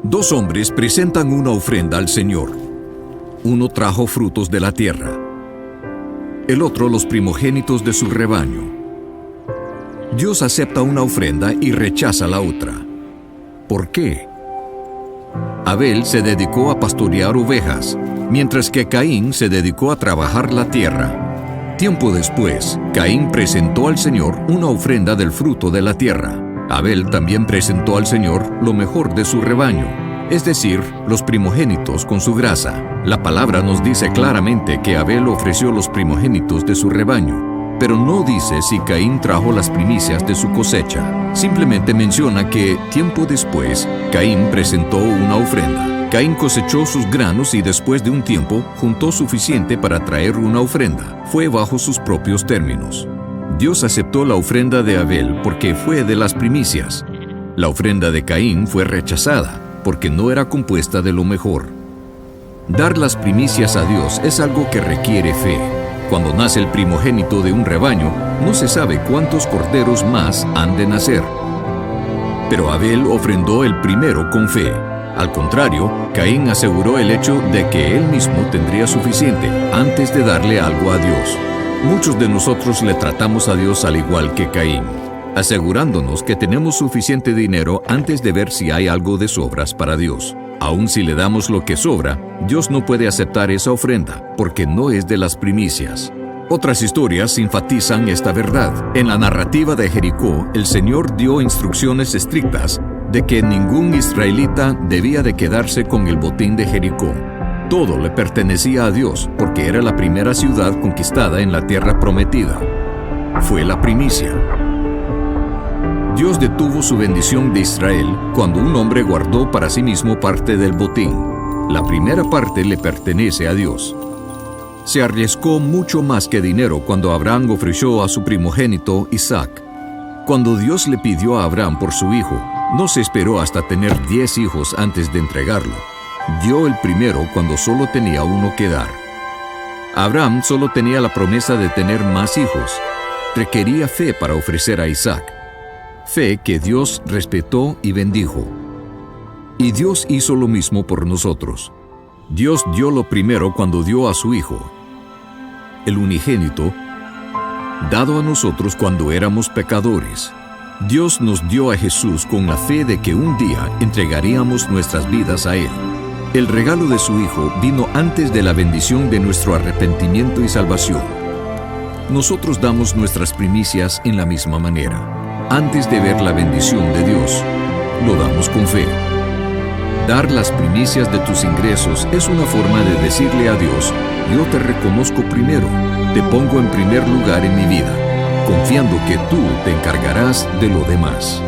Dos hombres presentan una ofrenda al Señor. Uno trajo frutos de la tierra, el otro los primogénitos de su rebaño. Dios acepta una ofrenda y rechaza la otra. ¿Por qué? Abel se dedicó a pastorear ovejas, mientras que Caín se dedicó a trabajar la tierra. Tiempo después, Caín presentó al Señor una ofrenda del fruto de la tierra. Abel también presentó al Señor lo mejor de su rebaño, es decir, los primogénitos con su grasa. La palabra nos dice claramente que Abel ofreció los primogénitos de su rebaño, pero no dice si Caín trajo las primicias de su cosecha. Simplemente menciona que, tiempo después, Caín presentó una ofrenda. Caín cosechó sus granos y después de un tiempo juntó suficiente para traer una ofrenda. Fue bajo sus propios términos. Dios aceptó la ofrenda de Abel porque fue de las primicias. La ofrenda de Caín fue rechazada porque no era compuesta de lo mejor. Dar las primicias a Dios es algo que requiere fe. Cuando nace el primogénito de un rebaño, no se sabe cuántos corderos más han de nacer. Pero Abel ofrendó el primero con fe. Al contrario, Caín aseguró el hecho de que él mismo tendría suficiente antes de darle algo a Dios. Muchos de nosotros le tratamos a Dios al igual que Caín, asegurándonos que tenemos suficiente dinero antes de ver si hay algo de sobras para Dios. Aun si le damos lo que sobra, Dios no puede aceptar esa ofrenda, porque no es de las primicias. Otras historias enfatizan esta verdad. En la narrativa de Jericó, el Señor dio instrucciones estrictas de que ningún israelita debía de quedarse con el botín de Jericó. Todo le pertenecía a Dios, porque era la primera ciudad conquistada en la tierra prometida. Fue la primicia. Dios detuvo su bendición de Israel cuando un hombre guardó para sí mismo parte del botín. La primera parte le pertenece a Dios. Se arriesgó mucho más que dinero cuando Abraham ofreció a su primogénito Isaac. Cuando Dios le pidió a Abraham por su hijo, no se esperó hasta tener 10 hijos antes de entregarlo. Dio el primero cuando solo tenía uno que dar. Abraham solo tenía la promesa de tener más hijos. Requería fe para ofrecer a Isaac. Fe que Dios respetó y bendijo. Y Dios hizo lo mismo por nosotros. Dios dio lo primero cuando dio a su Hijo, el unigénito, dado a nosotros cuando éramos pecadores. Dios nos dio a Jesús con la fe de que un día entregaríamos nuestras vidas a Él. El regalo de su Hijo vino antes de la bendición de nuestro arrepentimiento y salvación. Nosotros damos nuestras primicias en la misma manera. Antes de ver la bendición de Dios, lo damos con fe. Dar las primicias de tus ingresos es una forma de decirle a Dios: yo te reconozco primero, te pongo en primer lugar en mi vida, confiando que tú te encargarás de lo demás.